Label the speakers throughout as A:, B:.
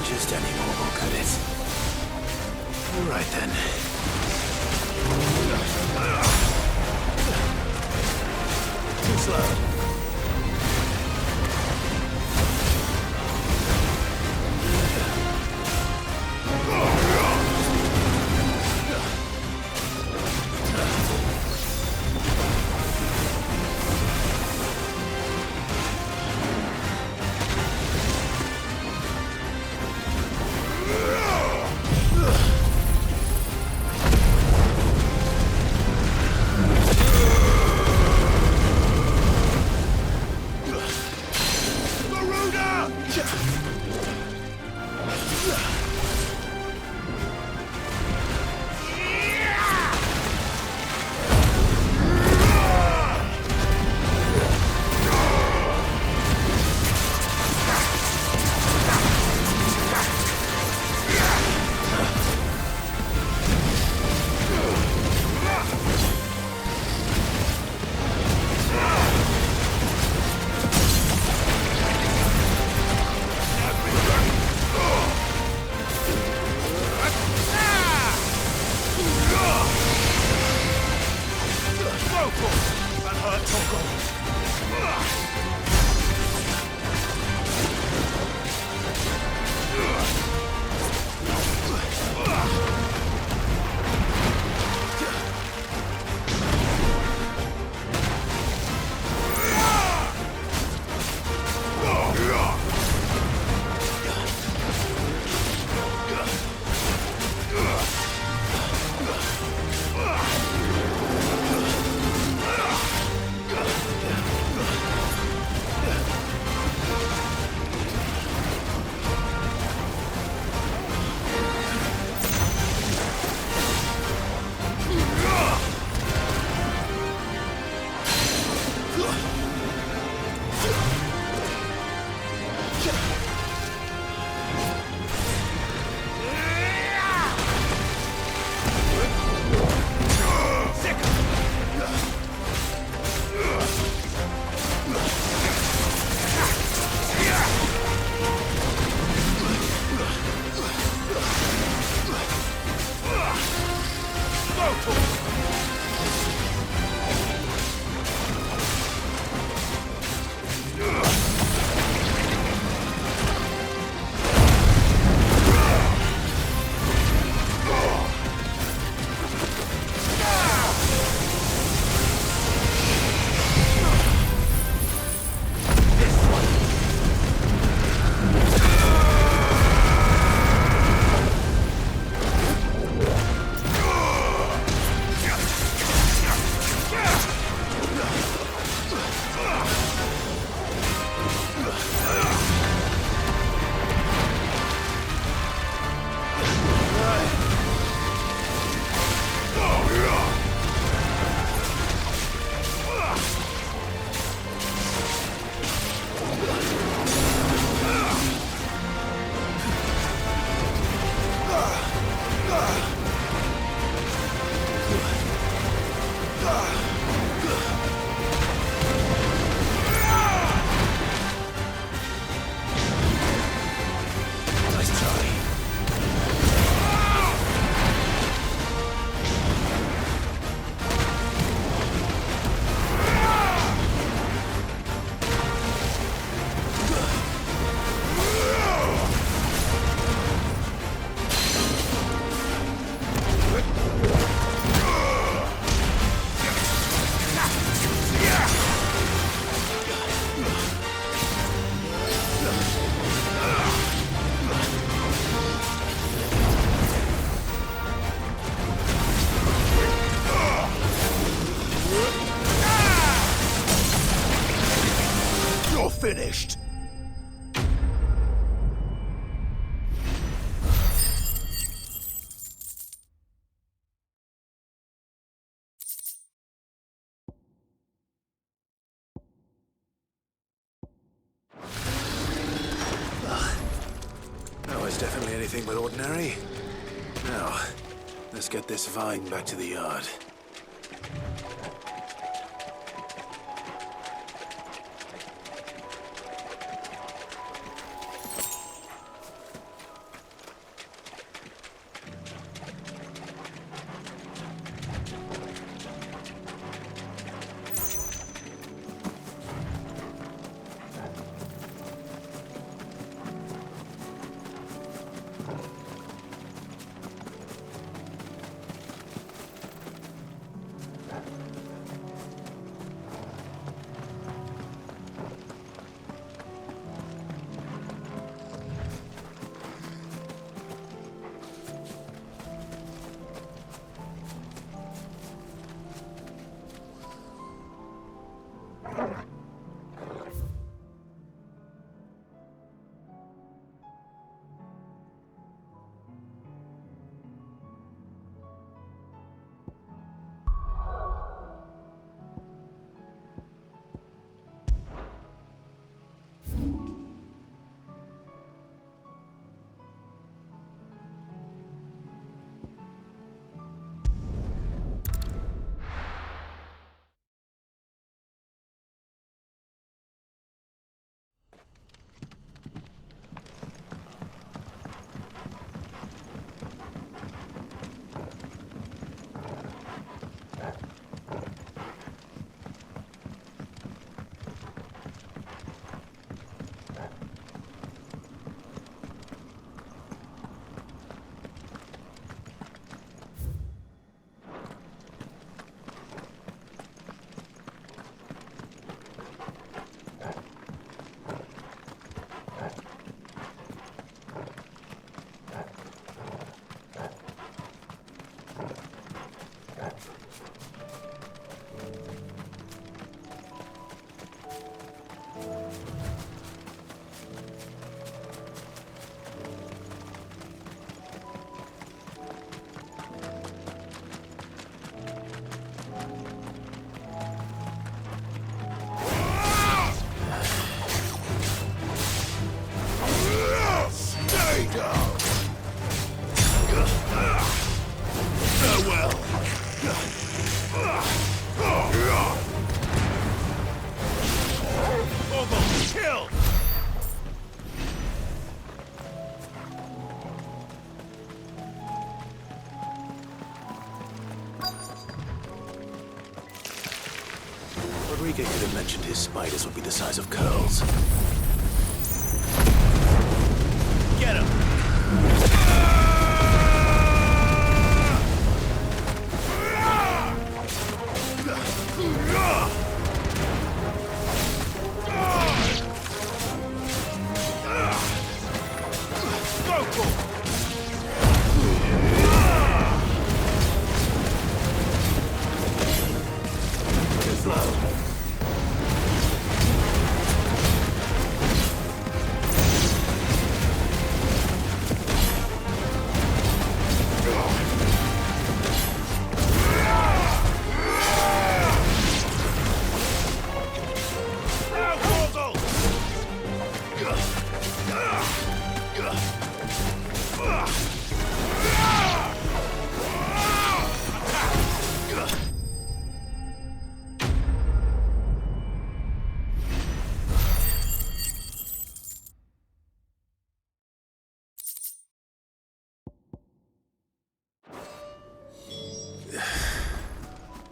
A: just any normal, could it? Right then. Too slow.
B: Finished.
A: That was definitely anything but ordinary. Now, let's get this vine back to the yard. Rodriguez could have mentioned his spiders would be the size of curls. Get him!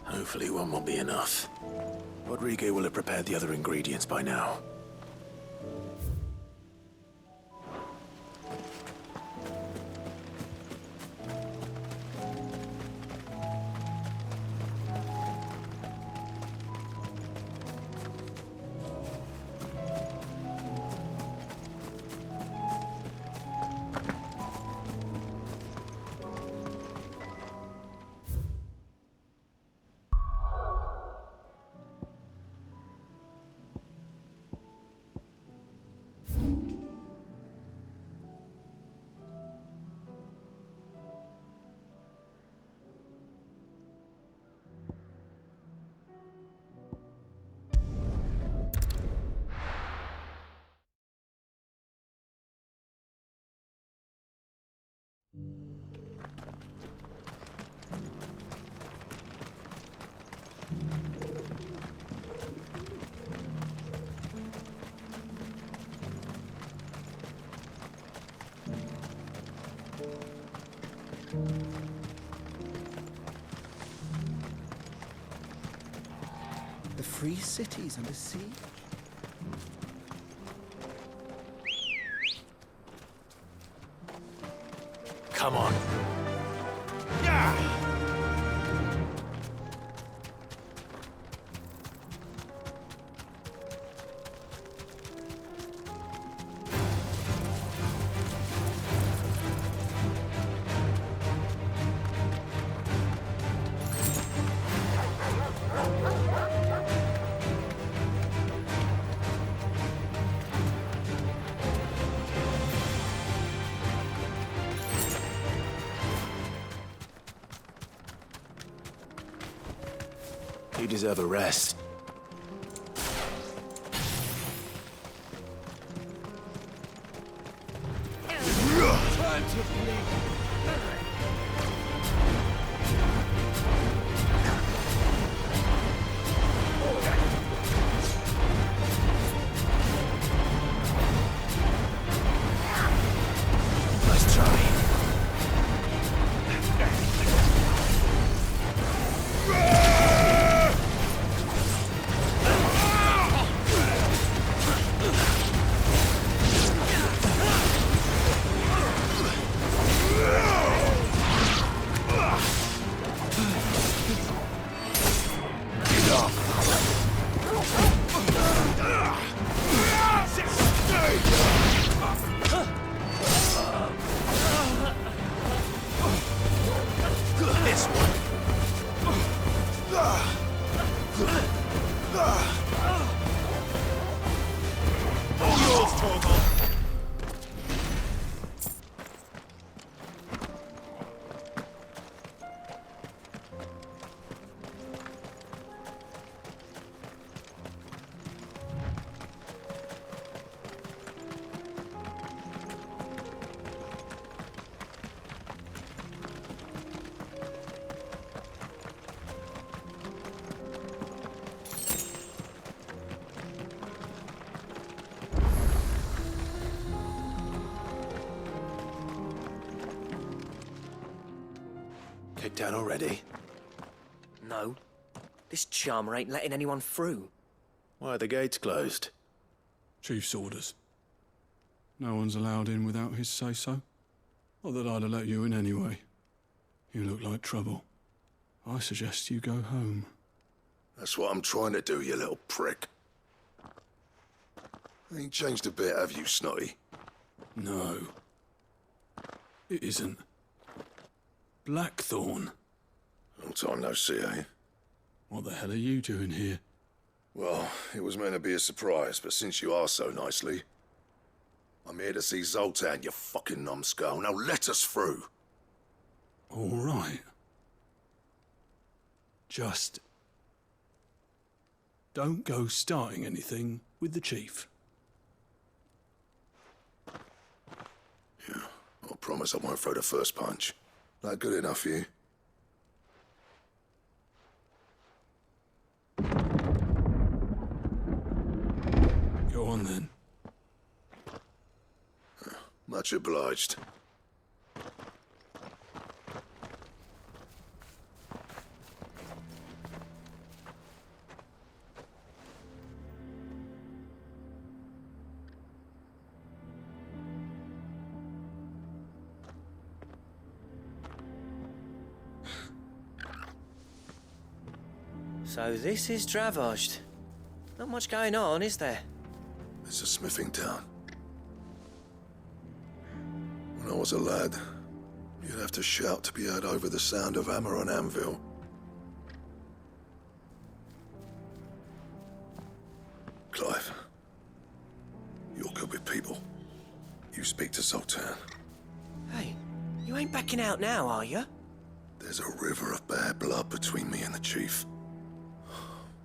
A: Hopefully one will be enough. Rodriguez will have prepared the other ingredients by now.
B: The free cities under siege?
A: Come on. You deserve a rest.
B: Time to bleed.
A: Nice try. Kicked out already?
C: No. This charmer ain't letting anyone through.
A: Why are the gates closed?
C: Chief's orders. No one's allowed in without his say-so. Not that I'd have let you in anyway. You look like trouble. I suggest you go home.
D: That's what I'm trying to do, you little prick. Ain't changed a bit, have you, Snotty?
C: No. It isn't. Blackthorn.
D: Long time no see, eh?
C: What the hell are you doing here?
D: Well, it was meant to be a surprise, but since you are so nicely, I'm here to see Zoltan, you fucking numbskull. Now let us through.
C: All right. Just don't go starting anything with the chief.
D: Yeah, I promise I won't throw the first punch. That good enough for you?
C: Go on then.
D: Much obliged.
E: So this is Dravosht. Not much going on, is there?
D: It's a smithing town. When I was a lad, you'd have to shout to be heard over the sound of hammer on anvil. Clive, you're good with people. You speak to Zoltan.
E: Hey, you ain't backing out now, are you?
D: There's a river of bad blood between me and the chief.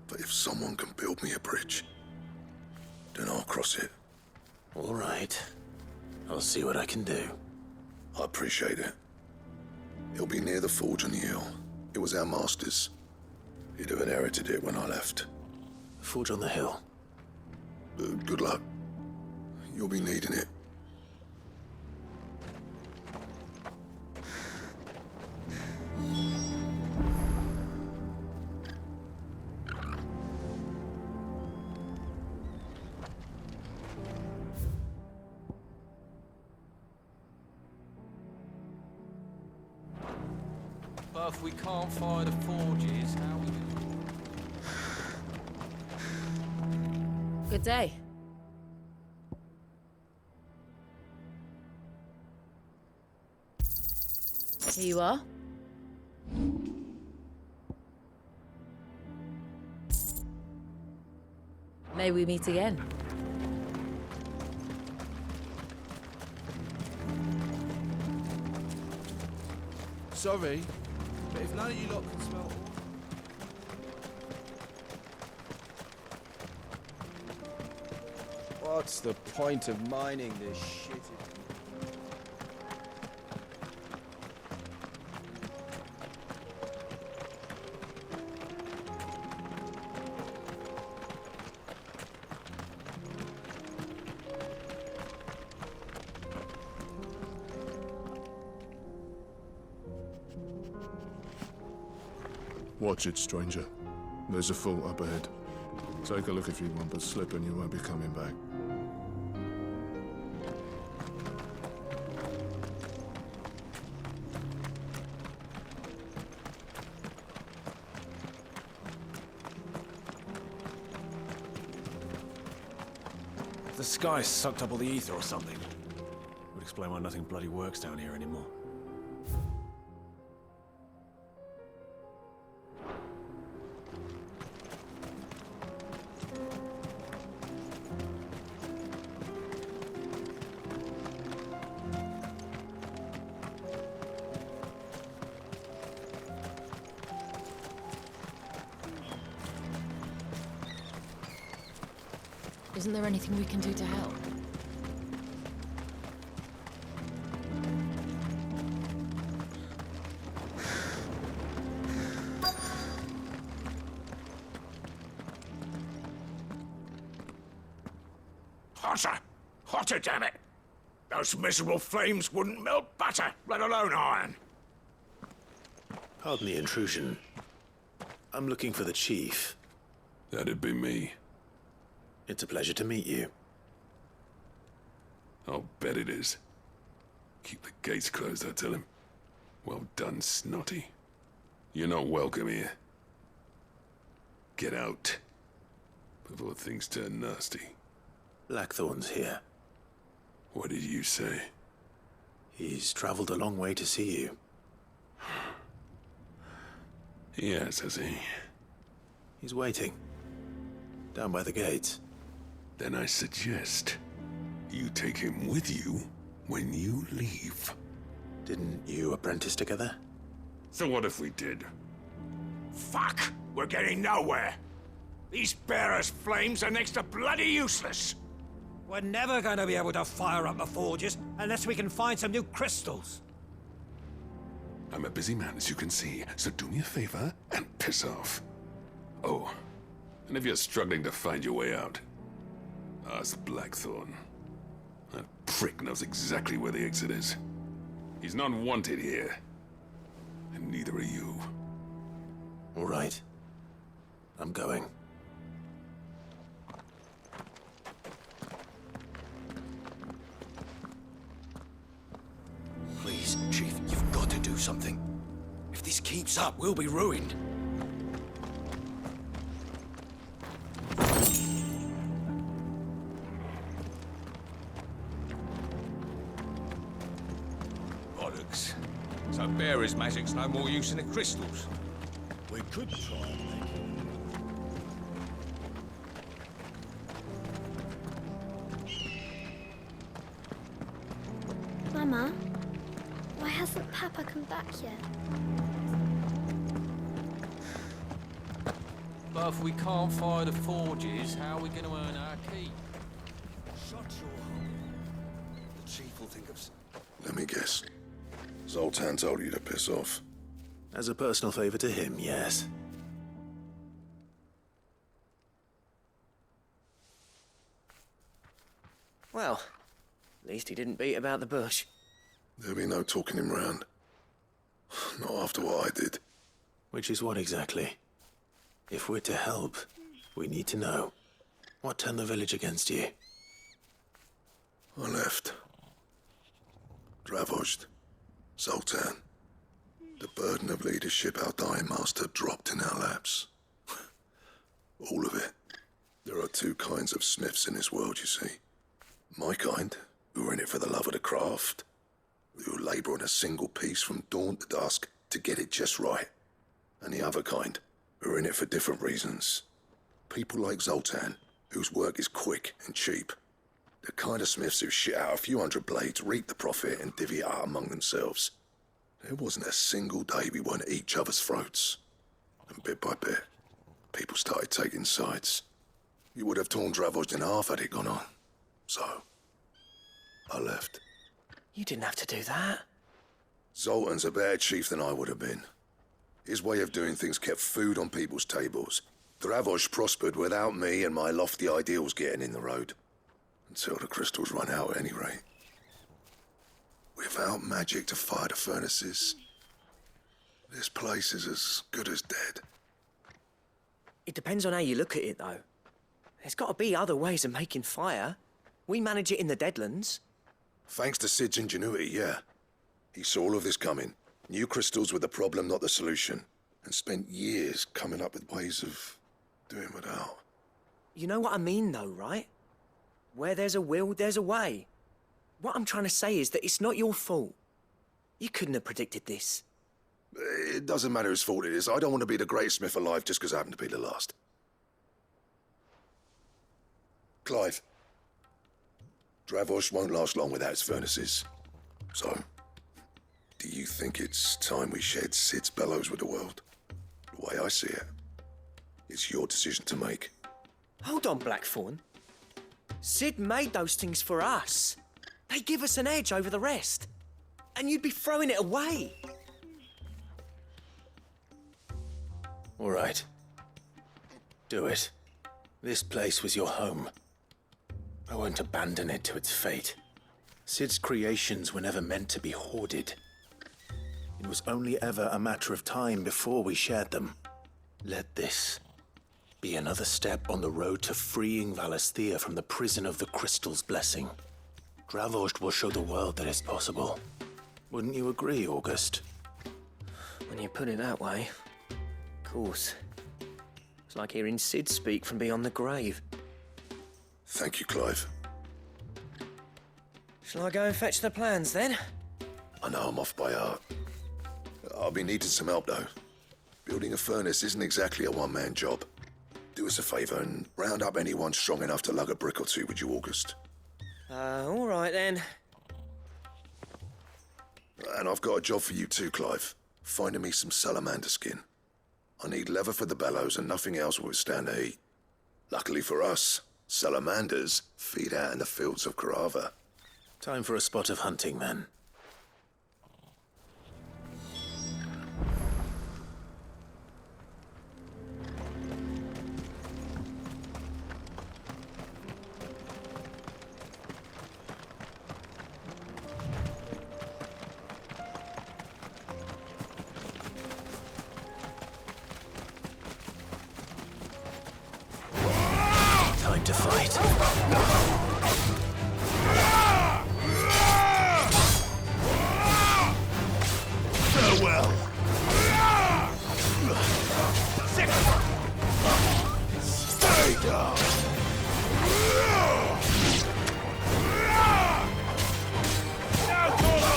D: But if someone can build me a bridge, then I'll cross it.
A: All right. I'll see what I can do.
D: I appreciate it. It'll be near the forge on the hill. It was our master's. He'd have inherited it when I left.
A: Forge on the hill.
D: Good luck. You'll be needing it.
B: But if we can't fire the forges, how we do?
F: Good day. Here you are. May we meet again.
B: Sorry, but if none of you lot can smell... What's the point of mining this shit?
G: Watch it, stranger. There's a fort up ahead. Take a look if you want, but slip and you won't be coming back.
H: The sky sucked up all the ether or something. Would explain why nothing bloody works down here anymore.
F: Isn't there anything we can do to help?
A: Hotter! Hotter, damn it! Those miserable flames wouldn't melt butter, let alone iron. Pardon the intrusion. I'm looking for the chief.
C: That'd be me.
H: It's a pleasure to meet you.
I: I'll bet it is. Keep the gates closed, I tell him. Well done, Snotty. You're not welcome here. Get out. Before things turn nasty.
H: Blackthorn's here.
I: What did you say?
H: He's traveled a long way to see you.
I: Yes, has he?
H: He's waiting. Down by the gates.
I: Then I suggest you take him with you when you leave.
H: Didn't you apprentice together?
I: So what if we did?
A: Fuck! We're getting nowhere. These bearers' flames are next to bloody useless.
J: We're never going to be able to fire up the forges unless we can find some new crystals.
I: I'm a busy man, as you can see, so do me a favor and piss off. Oh, and if you're struggling to find your way out, ask Blackthorn. That prick knows exactly where the exit is. He's not wanted here, and neither are you.
H: All right. I'm going.
B: Please, Chief, you've got to do something. If this keeps up, we'll be ruined.
A: Bollocks. So bearers' magic's no more use than the crystals.
B: We could try and make it.
K: Mama, why hasn't Papa come back yet?
L: But if we can't fire the forges, how are we going to earn our keep?
B: Shut your hole. The Chief will think of...
D: Let me guess. Zoltan told you to piss off.
H: As a personal favor to him, yes.
E: Well, at least he didn't beat about the bush.
D: There'll be no talking him round. Not after what I did.
H: Which is what exactly? If we're to help, we need to know. What turned the village against you?
D: I left. Dravozd. Zoltan. The burden of leadership our dying master dropped in our laps. All of it. There are two kinds of smiths in this world, you see. My kind, who are in it for the love of the craft, who labour on a single piece from dawn to dusk to get it just right. And the other kind, who are in it for different reasons. People like Zoltan, whose work is quick and cheap. The kind of smiths who shit out a few hundred blades, reap the profit, and divvy it out among themselves. There wasn't a single day we weren't at each other's throats. And bit by bit, people started taking sides. You would have torn Dravozd in half had it gone on. So, I left.
E: You didn't have to do that.
D: Zoltan's a better chief than I would have been. His way of doing things kept food on people's tables. Dravozd prospered without me and my lofty ideals getting in the road. Until the crystals run out at any rate. Without magic to fire the furnaces, this place is as good as dead.
E: It depends on how you look at it, though. There's got to be other ways of making fire. We manage it in the Deadlands.
D: Thanks to Sid's ingenuity, yeah. He saw all of this coming. Knew crystals were the problem, not the solution. And spent years coming up with ways of doing without.
E: You know what I mean, though, right? Where there's a will, there's a way. What I'm trying to say is that it's not your fault. You couldn't have predicted this.
D: It doesn't matter whose fault it is. I don't want to be the greatest smith alive just because I happen to be the last. Clive. Dravozd won't last long without its furnaces. So, do you think it's time we shared Sid's bellows with the world? The way I see it, it's your decision to make.
E: Hold on, Blackthorn. Sid made those things for us. They give us an edge over the rest. And you'd be throwing it away.
H: All right. Do it. This place was your home. I won't abandon it to its fate. Sid's creations were never meant to be hoarded. It was only ever a matter of time before we shared them. Let this be another step on the road to freeing Valisthea from the prison of the Crystal's blessing. Dravost will show the world that it's possible. Wouldn't you agree, August?
E: When you put it that way, of course. It's like hearing Sid speak from beyond the grave.
D: Thank you, Clive.
E: Shall I go and fetch the plans, then?
D: I know I'm off by heart. I'll be needing some help, though. Building a furnace isn't exactly a one-man job. Do us a favour and round up anyone strong enough to lug a brick or two, would you, August?
E: All right, then.
D: And I've got a job for you too, Clive. Finding me some salamander skin. I need leather for the bellows and nothing else will withstand the heat. Luckily for us, salamanders feed out in the fields of Carava.
H: Time for a spot of hunting, then. Time to fight.
A: Farewell. Stay down. Now, Toro.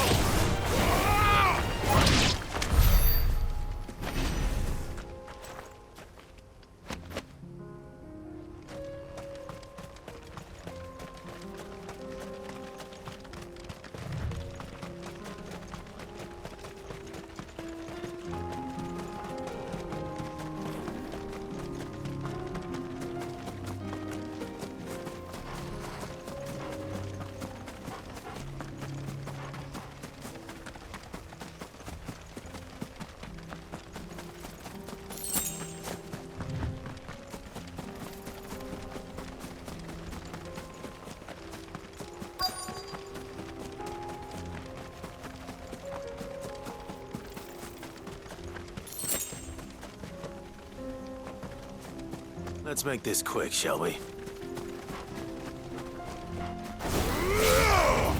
H: Let's make this quick, shall we?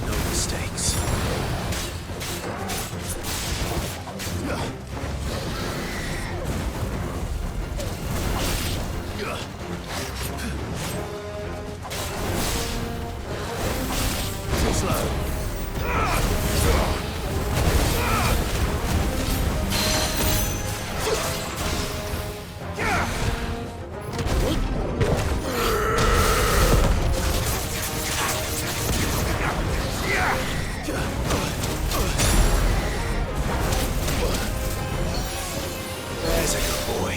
H: No mistakes. Too slow. There's a good boy.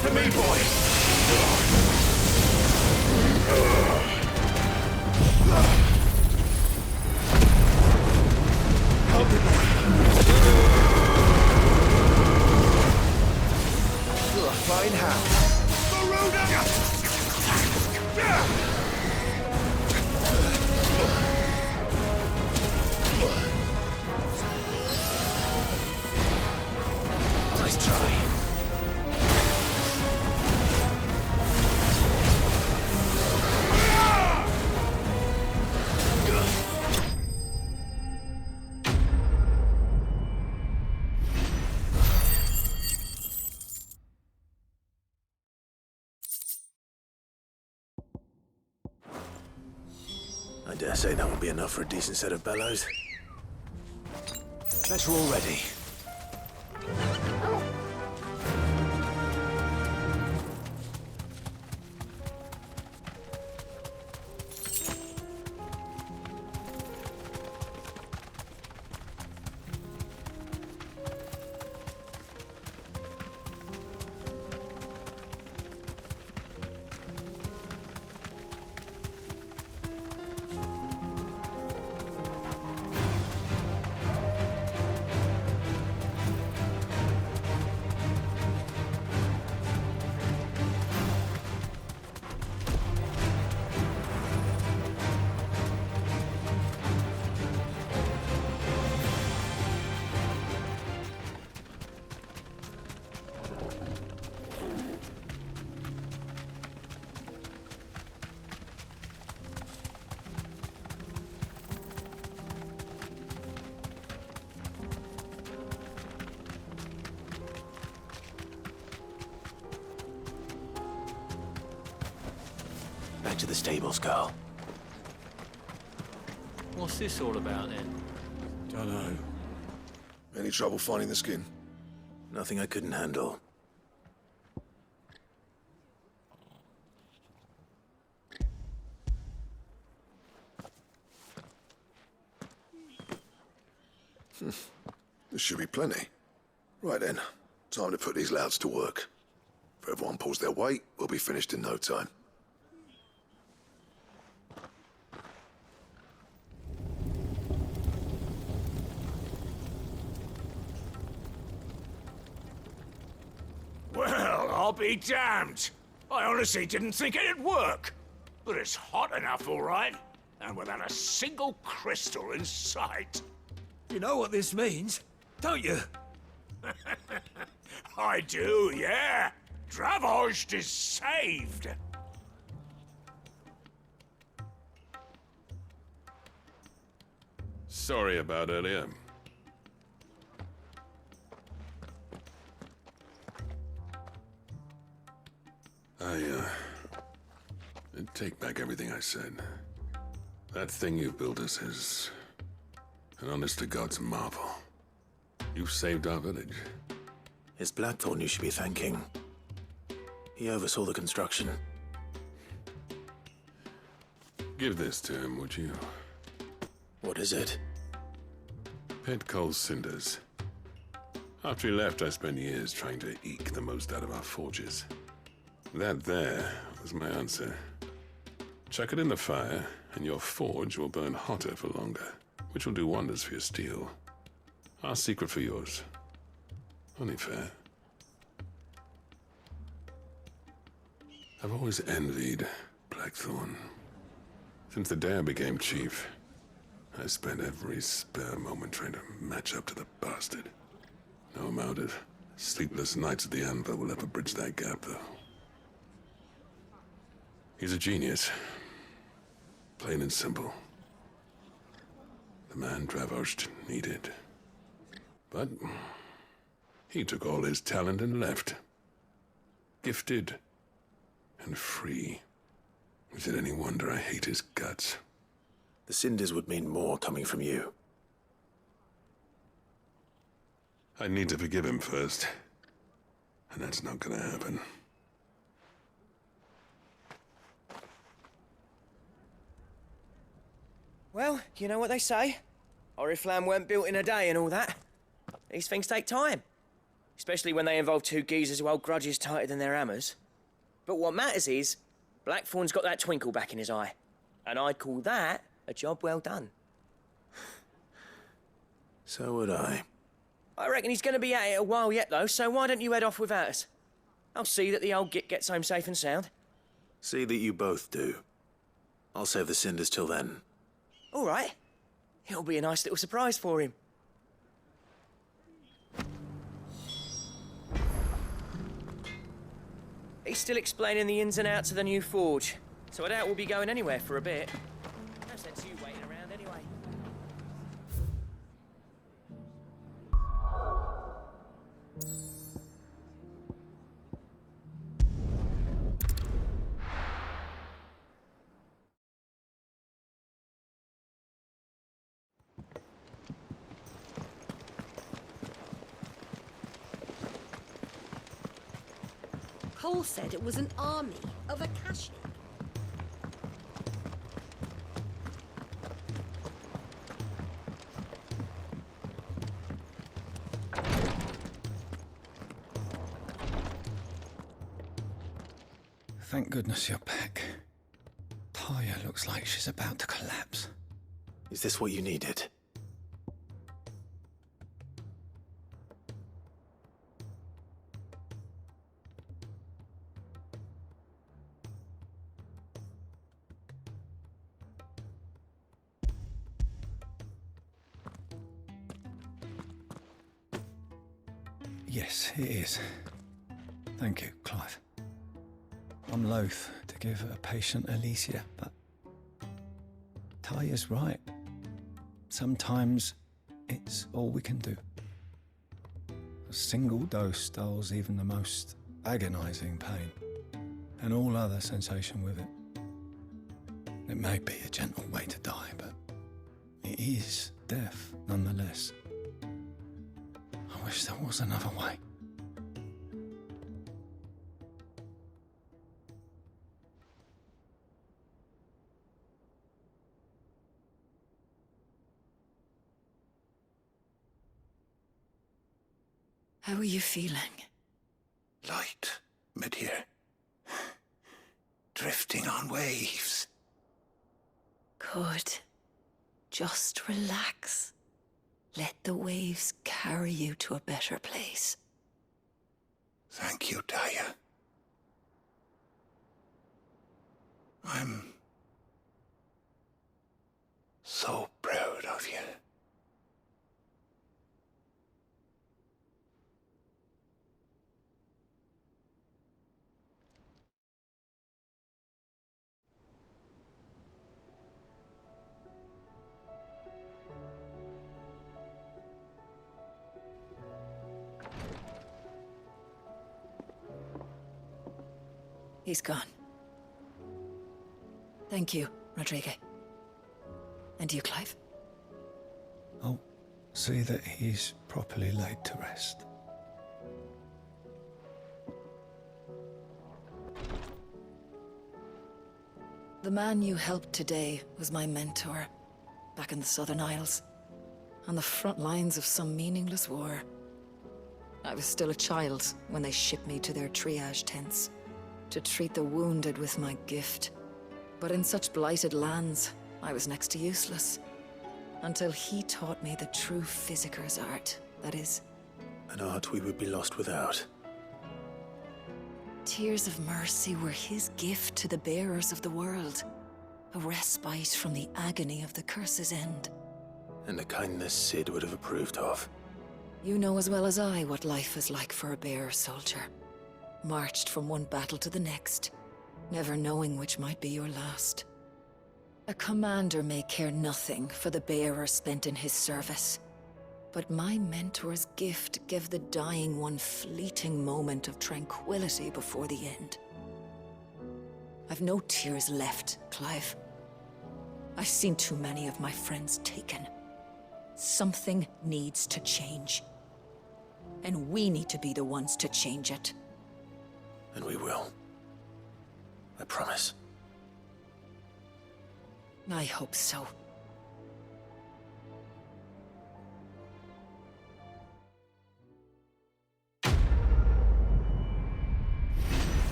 H: To me, boy. Help me, boy. Fine hand. Nice try. I dare say that will be enough for a decent set of bellows. Bet we're all ready. to the stables, Carl.
L: What's this all about then?
C: Dunno.
D: Any trouble finding the skin?
H: Nothing I couldn't handle.
D: There should be plenty. Right then, time to put these louds to work. If everyone pulls their weight, we'll be finished in no time.
A: Well, I'll be damned. I honestly didn't think it'd work. But it's hot enough, all right. And without a single crystal in sight.
J: You know what this means, don't you?
A: I do, yeah. Dravost is saved.
I: Sorry about earlier. I take back everything I said. That thing you built us is an honest-to-God's marvel. You've saved our village.
H: It's Blackthorn you should be thanking. He oversaw the construction.
I: Give this to him, would you?
H: What is it?
I: Pit Cole's cinders. After he left, I spent years trying to eke the most out of our forges. That there was my answer. Chuck it in the fire, and your forge will burn hotter for longer, which will do wonders for your steel. Our secret for yours. Only fair. I've always envied Blackthorn. Since the day I became chief, I spent every spare moment trying to match up to the bastard. No amount of sleepless nights at the anvil will ever bridge that gap, though. He's a genius. Plain and simple. The man Dravost needed. But he took all his talent and left. Gifted and free. Is it any wonder I hate his guts?
H: The cinders would mean more coming from you.
I: I need to forgive him first. And that's not gonna happen.
E: Well, you know what they say. Oriflamme weren't built in a day and all that. These things take time. Especially when they involve two geezers who hold grudges tighter than their hammers. But what matters is, Blackthorn's got that twinkle back in his eye. And I'd call that a job well done.
H: So would I.
E: I reckon he's going to be at it a while yet, though, so why don't you head off without us? I'll see that the old git gets home safe and sound.
H: See that you both do. I'll save the cinders till then.
E: All right. It'll be a nice little surprise for him. He's still explaining the ins and outs of the new forge, so I doubt we'll be going anywhere for a bit. No sense you waiting around anyway.
M: Cole said it was an army of Akashi.
N: Thank goodness you're back. Taya looks like she's about to collapse.
H: Is this what you needed?
N: Yes, it is. Thank you, Clive. I'm loath to give a patient Alicia, but Taya's right. Sometimes it's all we can do. A single dose dulls even the most agonizing pain, and all other sensation with it. It may be a gentle way to die, but it is death nonetheless. I wish there was another way.
O: How are you feeling?
B: Light, mid-here. Drifting on waves.
O: Good. Just relax. Let the waves carry you to a better place.
B: Thank you, Daya. I'm so proud of you.
O: He's gone. Thank you, Rodrigo. And you, Clive?
N: I'll see that he's properly laid to rest.
O: The man you helped today was my mentor, back in the Southern Isles, on the front lines of some meaningless war. I was still a child when they shipped me to their triage tents, to treat the wounded with my gift. But in such blighted lands, I was next to useless. Until he taught me the true physicker's art, that is.
H: An art we would be lost without.
O: Tears of mercy were his gift to the bearers of the world. A respite from the agony of the curse's end.
H: And a kindness Sid would have approved of.
O: You know as well as I what life is like for a bearer soldier. Marched from one battle to the next, never knowing which might be your last. A commander may care nothing for the bearer spent in his service, but my mentor's gift gave the dying one fleeting moment of tranquility before the end. I've no tears left, Clive. I've seen too many of my friends taken. Something needs to change. And we need to be the ones to change it.
H: And we will. I promise.
O: I hope so.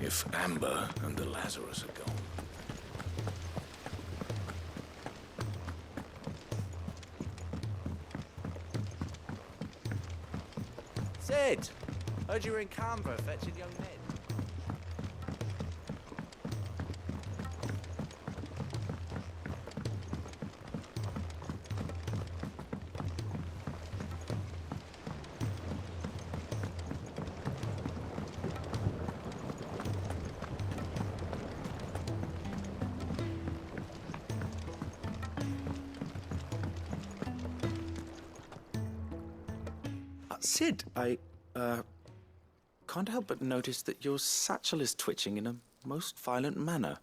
B: If Amber and the Lazarus are gone.
L: Sid! Heard you were in Canberra fetching young men.
P: Sid, I can't help but notice that your satchel is twitching in a most violent manner.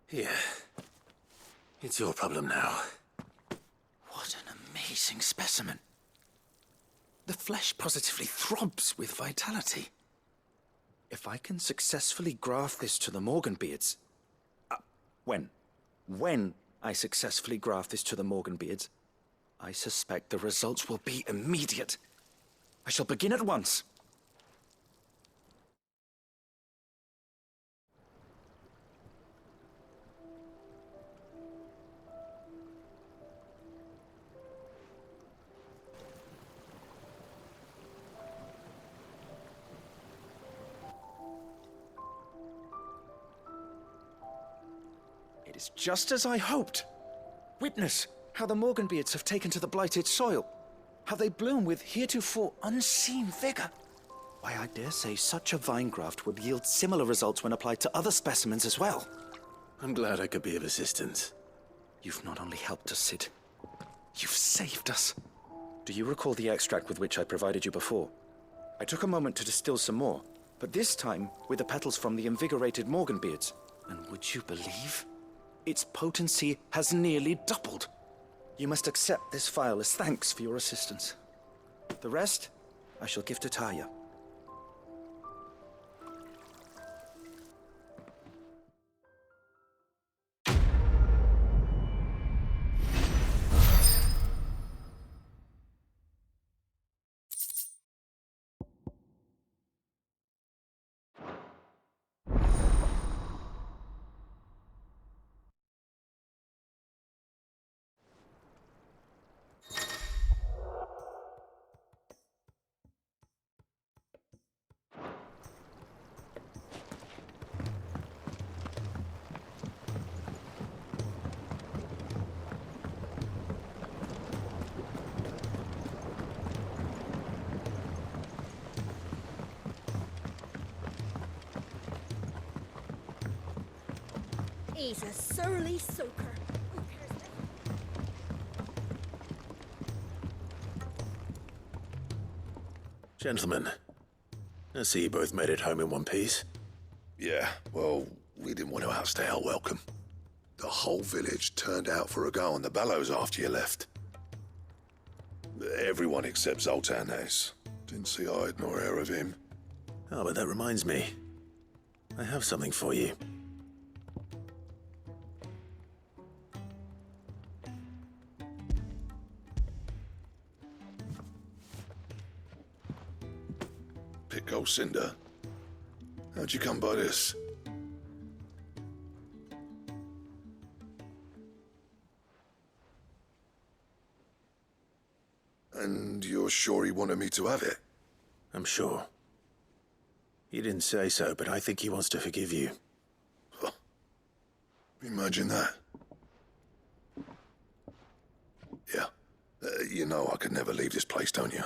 H: Here. It's your problem now.
P: What an amazing specimen. The flesh positively throbs with vitality. If I can successfully graft this to the Morganbeards... When I successfully graft this to the Morganbeards, I suspect the results will be immediate. I shall begin at once. It's just as I hoped. Witness how the Morganbeards have taken to the blighted soil. How they bloom with heretofore unseen vigor. Why, I dare say such a vine graft would yield similar results when applied to other specimens as well.
H: I'm glad I could be of assistance.
P: You've not only helped us, Sid, you've saved us. Do you recall the extract with which I provided you before? I took a moment to distill some more, but this time with the petals from the invigorated Morganbeards. And would you believe? Its potency has nearly doubled. You must accept this vial as thanks for your assistance. The rest, I shall give to Taya.
M: He's a surly soaker.
H: Gentlemen, I see you both made it home in one piece.
D: Yeah, well, we didn't want to outstay our welcome. The whole village turned out for a go on the bellows after you left. Everyone except Zoltan, that is. Didn't see hide nor hair of him.
H: Oh, but that reminds me. I have something for you.
D: Pico Cinder. How'd you come by this? And you're sure he wanted me to have it?
H: I'm sure. He didn't say so, but I think he wants to forgive you.
D: Huh. Imagine that. Yeah. You know I could never leave this place, don't you?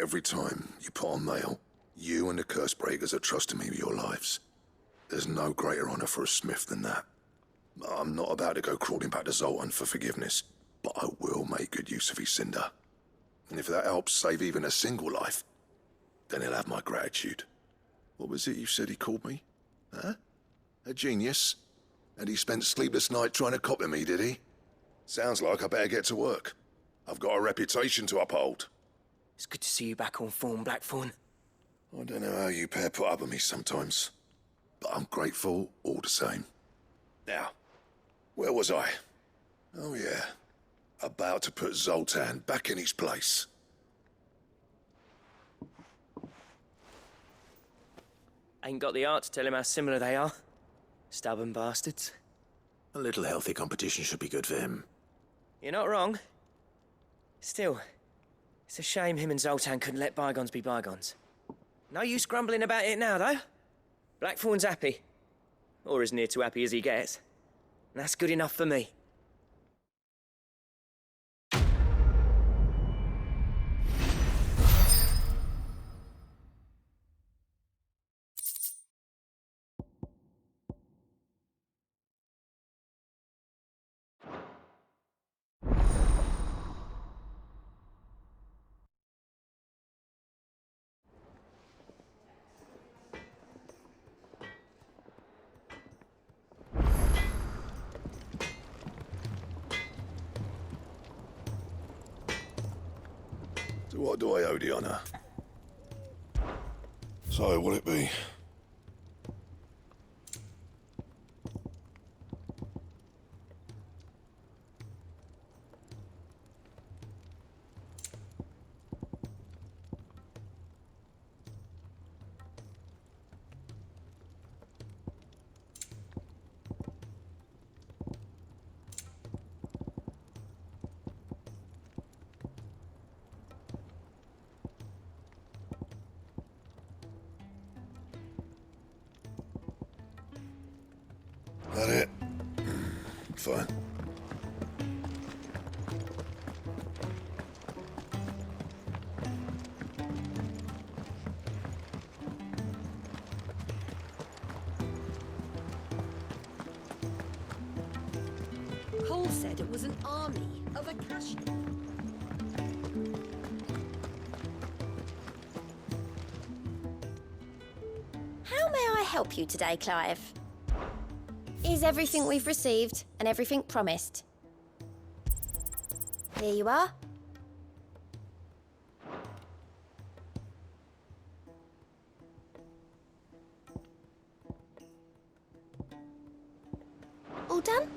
D: Every time you put on mail, you and the curse breakers are trusting me with your lives. There's no greater honor for a smith than that. I'm not about to go crawling back to Zoltan for forgiveness, but I will make good use of his cinder. And if that helps save even a single life, then he'll have my gratitude. What was it you said he called me? Huh? A genius? And he spent sleepless nights trying to copy me, did he? Sounds like I better get to work. I've got a reputation to uphold.
E: It's good to see you back on form, Blackthorn.
D: I don't know how you pair put up with me sometimes, but I'm grateful all the same. Now, where was I? Oh yeah, about to put Zoltan back in his place.
E: Ain't got the art to tell him how similar they are. Stubborn bastards.
H: A little healthy competition should be good for him.
E: You're not wrong. Still, it's a shame him and Zoltan couldn't let bygones be bygones. No use grumbling about it now, though. Blackthorn's happy. Or as near to happy as he gets. And that's good enough for me.
D: To what do I owe the honor? So, will it be? That it? Fine.
M: Cole said it was an army of Akashi.
Q: How may I help you today, Clive? Is everything we've received and everything promised? Here you are. All done?